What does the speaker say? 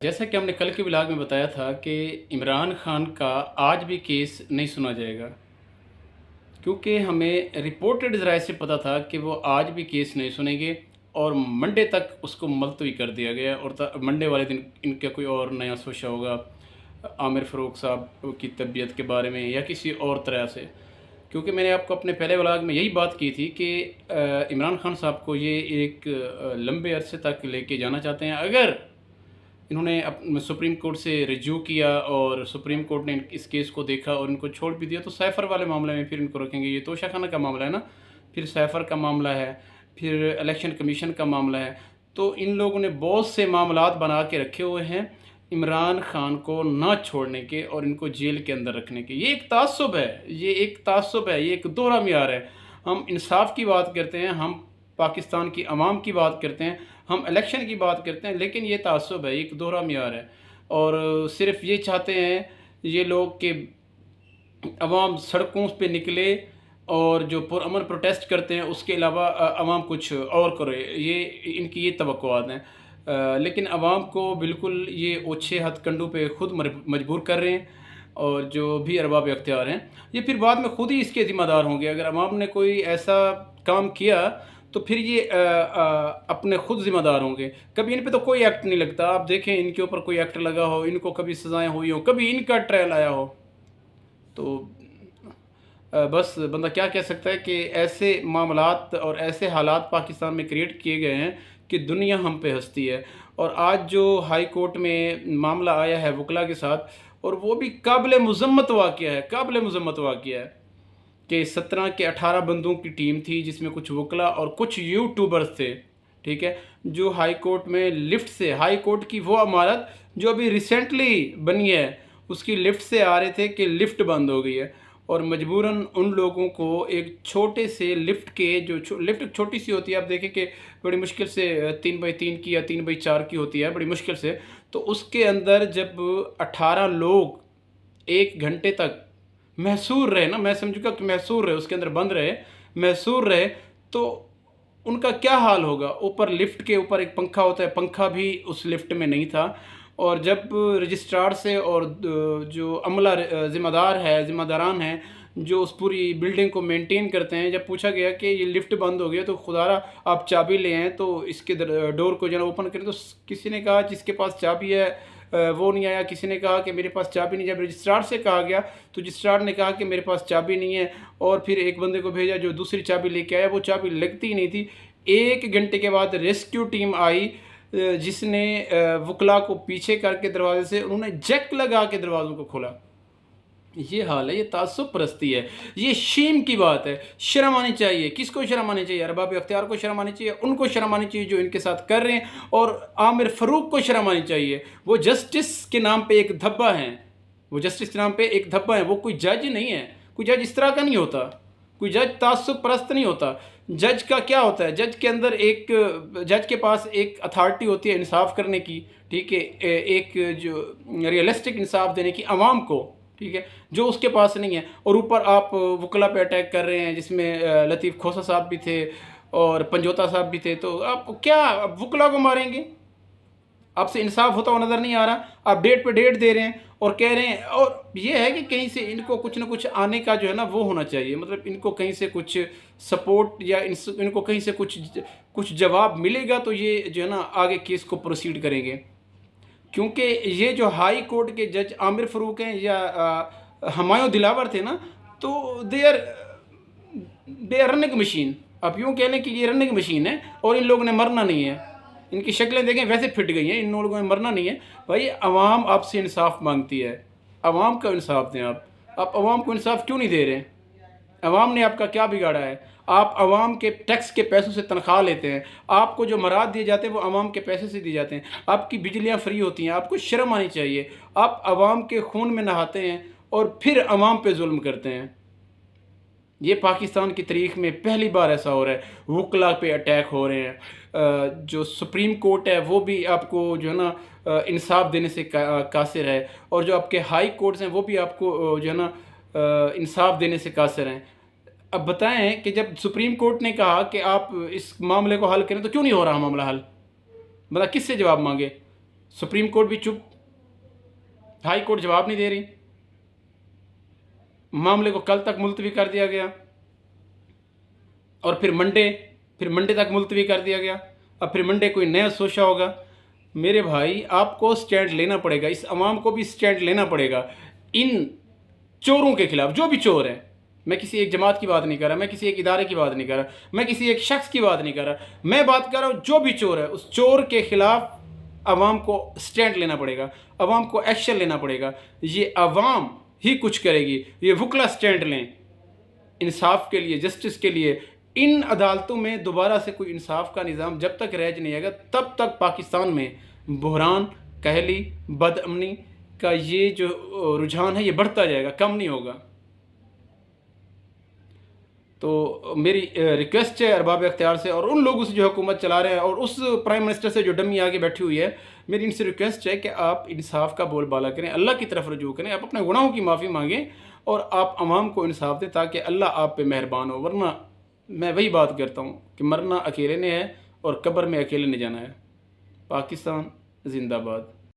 जैसा कि हमने कल के व्लॉग में बताया था कि इमरान खान का आज भी केस नहीं सुना जाएगा, क्योंकि हमें रिपोर्टेड ज़राए से पता था कि वो आज भी केस नहीं सुनेंगे और मंडे तक उसको मुलतवी कर दिया गया और मंडे वाले दिन इनका कोई और नया सोचा होगा आमिर फ़ारूक साहब की तबीयत के बारे में या किसी और तरह से। क्योंकि मैंने आपको अपने पहले व्लॉग में यही बात की थी कि इमरान खान साहब को ये एक लंबे अरसे तक लेके जाना चाहते हैं। अगर इन्होंने सुप्रीम कोर्ट से रिज्यू किया और सुप्रीम कोर्ट ने इस केस को देखा और इनको छोड़ भी दिया, तो सैफ़र वाले मामले में फिर इनको रखेंगे। ये तोशा खाना का मामला है ना, फिर सैफ़र का मामला है, फिर इलेक्शन कमीशन का मामला है। तो इन लोगों ने बहुत से मामलात बना के रखे हुए हैं इमरान खान को ना छोड़ने के और इनको जेल के अंदर रखने के। ये एक तासुब है, ये एक तासुब है, ये एक दोहरा मियार है। हम इंसाफ की बात करते हैं, हम पाकिस्तान की आवाम की बात करते हैं, हम इलेक्शन की बात करते हैं, लेकिन ये तासुब है, एक दोहरा मियार है। और सिर्फ ये चाहते हैं ये लोग कि अवाम सड़कों पे निकले और जो पुरअमन प्रोटेस्ट करते हैं उसके अलावा अवाम कुछ और करे, ये इनकी ये तवक्कुआत हैं। लेकिन अवाम को बिल्कुल ये ओछे हथकंडों पे ख़ुद मजबूर कर रहे हैं और जो भी अरबाब इख्तियार हैं ये फिर बाद में ख़ुद ही इसके ज़िम्मेदार होंगे। अगर अवाम ने कोई ऐसा काम किया तो फिर ये अपने ख़ुद ज़िम्मेदार होंगे। कभी इन पे तो कोई एक्ट नहीं लगता। आप देखें इनके ऊपर कोई एक्ट लगा हो, इनको कभी सज़ाएँ हुई हो, कभी इनका ट्रायल आया हो, तो बस बंदा क्या कह सकता है कि ऐसे मामलात और ऐसे हालात पाकिस्तान में क्रिएट किए गए हैं कि दुनिया हम पे हँसती है। और आज जो हाई कोर्ट में मामला आया है वकला के साथ, और वो भी काबिल मज़म्मत वाक़या है, काबिल मज़म्मत वाक़या है कि 17 के 18 बंदों की टीम थी जिसमें कुछ वकला और कुछ यूट्यूबर्स थे, ठीक है, जो हाई कोर्ट में लिफ्ट से, हाई कोर्ट की वो इमारत जो अभी रिसेंटली बनी है उसकी लिफ्ट से आ रहे थे कि लिफ्ट बंद हो गई है और मजबूरन उन लोगों को एक छोटे से लिफ्ट के जो लिफ्ट छोटी सी होती है, आप देखें कि बड़ी मुश्किल से 3x3 की या 3x4 की होती है, बड़ी मुश्किल से, तो उसके अंदर जब 18 लोग 1 घंटे तक महसूर रहे ना, मैं समझूंगा कि महसूर रहे, उसके अंदर बंद रहे, महसूर रहे, तो उनका क्या हाल होगा। ऊपर लिफ्ट के ऊपर एक पंखा होता है, पंखा भी उस लिफ्ट में नहीं था। और जब रजिस्ट्रार से और जो अमला ज़िम्मेदार है, ज़िम्मेदारान हैं जो उस पूरी बिल्डिंग को मेंटेन करते हैं, जब पूछा गया कि ये लिफ्ट बंद हो गया तो खुदारा आप चाबी ले आएँ तो इसके डोर को जो है ओपन करें, तो किसी ने कहा जिसके पास चाबी है वो नहीं आया, किसी ने कहा कि मेरे पास चाबी नहीं। जब रजिस्ट्रार से कहा गया तो रजिस्ट्रार ने कहा कि मेरे पास चाबी नहीं है, और फिर एक बंदे को भेजा जो दूसरी चाबी लेके आया, वो चाबी लगती ही नहीं थी। 1 घंटे के बाद रेस्क्यू टीम आई जिसने वकला को पीछे करके दरवाजे से उन्होंने जैक लगा के दरवाज़ों को खोला। ये हाल है, ये तासुब परस्ती है, ये शेम की बात है। शर्म आनी चाहिए। किसको शर्म आनी चाहिए? अरबाब इख्तियार को शर्म आनी चाहिए, उनको शर्म आनी चाहिए जो इनके साथ कर रहे हैं, और आमिर फ़ारूक को शर्म आनी चाहिए। वो जस्टिस के नाम पे एक धब्बा हैं, वो जस्टिस के नाम पे एक धब्बा है, वो कोई जज नहीं है। कोई जज इस तरह का नहीं होता, कोई जज तासुब परस्त नहीं होता। जज का क्या होता है? जज के अंदर एक जज के पास एक अथॉरिटी होती है इंसाफ करने की, ठीक है, एक जो रियलिस्टिक इंसाफ देने की आवाम को, ठीक है, जो उसके पास नहीं है। और ऊपर आप वकला पे अटैक कर रहे हैं जिसमें लतीफ़ खोसा साहब भी थे और पंजोता साहब भी थे, तो आप क्या वकला को मारेंगे? आपसे इंसाफ होता हुआ नज़र नहीं आ रहा। आप डेट पे डेट दे रहे हैं और कह रहे हैं, और ये है कि कहीं से इनको कुछ ना कुछ आने का जो है ना वो होना चाहिए, मतलब इनको कहीं से कुछ सपोर्ट या इनको कहीं से कुछ जवाब मिलेगा तो ये जो है ना आगे केस को प्रोसीड करेंगे। क्योंकि ये जो हाई कोर्ट के जज आमिर फ़ारूक हैं या हुमायूं दिलावर थे ना, तो दे आर रनिंग मशीन। आप यूँ कह लें कि ये रनिंग मशीन है और इन लोगों ने मरना नहीं है। इनकी शक्लें देखें वैसे फिट गई हैं, इन लोगों ने मरना नहीं है। भाई आवाम आपसे इंसाफ मांगती है, आवाम का इंसाफ दें। आप आवाम को इंसाफ क्यों नहीं दे रहे हैं? आवाम ने आपका क्या बिगाड़ा है? आप आवाम के टैक्स के पैसों से तनख्वाह लेते हैं, आपको जो मराद दिए जाते हैं वो आवाम के पैसे से दिए जाते हैं, आपकी बिजलियाँ फ्री होती हैं, आपको शर्म आनी चाहिए। आप आवाम के खून में नहाते हैं और फिर आवाम पे जुल्म करते हैं। ये पाकिस्तान की तारीख में पहली बार ऐसा हो रहा है। वकला पे अटैक हो रहे हैं। जो सुप्रीम कोर्ट है वो भी आपको जो है ना इंसाफ देने से कासिर है, और जो आपके हाई कोर्ट्स हैं वो भी आपको जो है ना इंसाफ देने से कासिर हैं। अब बताएं कि जब सुप्रीम कोर्ट ने कहा कि आप इस मामले को हल करें तो क्यों नहीं हो रहा मामला हल? मतलब किससे जवाब मांगे? सुप्रीम कोर्ट भी चुप, हाई कोर्ट जवाब नहीं दे रही, मामले को कल तक मुलतवी कर दिया गया और फिर मंडे तक मुलतवी कर दिया गया। अब फिर मंडे कोई नया सोचा होगा। मेरे भाई आपको स्टैंड लेना पड़ेगा, इस अवाम को भी स्टैंड लेना पड़ेगा इन चोरों के खिलाफ, जो भी चोर है। मैं किसी एक जमात की बात नहीं कर रहा, मैं किसी एक इदारे की बात नहीं कर रहा, मैं किसी एक शख्स की बात नहीं कर रहा, मैं बात कर रहा हूँ जो भी चोर है, उस चोर के खिलाफ अवाम को स्टैंड लेना पड़ेगा, अवाम को एक्शन लेना पड़ेगा। ये अवाम ही कुछ करेगी, ये वकला स्टैंड लें इंसाफ के लिए, जस्टिस के लिए। इन अदालतों में दोबारा से कोई इंसाफ का निज़ाम जब तक रह नहीं आएगा तब तक पाकिस्तान में बहरान, कहली, बदअमनी का ये जो रुझान है ये बढ़ता जाएगा, कम नहीं होगा। तो मेरी रिक्वेस्ट है अरबाब इख्तियार से और उन लोगों से जो हुकूमत चला रहे हैं और उस प्राइम मिनिस्टर से जो डमी आगे बैठी हुई है, मेरी इनसे रिक्वेस्ट है कि आप इंसाफ का बोलबाला करें, अल्लाह की तरफ रुजू करें, आप अपने गुनाहों की माफ़ी मांगें और आप अवाम को इंसाफ दें ताकि अल्लाह आप पे मेहरबान हो। वरना मैं वही बात करता हूँ कि मरना अकेले ने है और कब्र में अकेले ने जाना है। पाकिस्तान जिंदाबाद।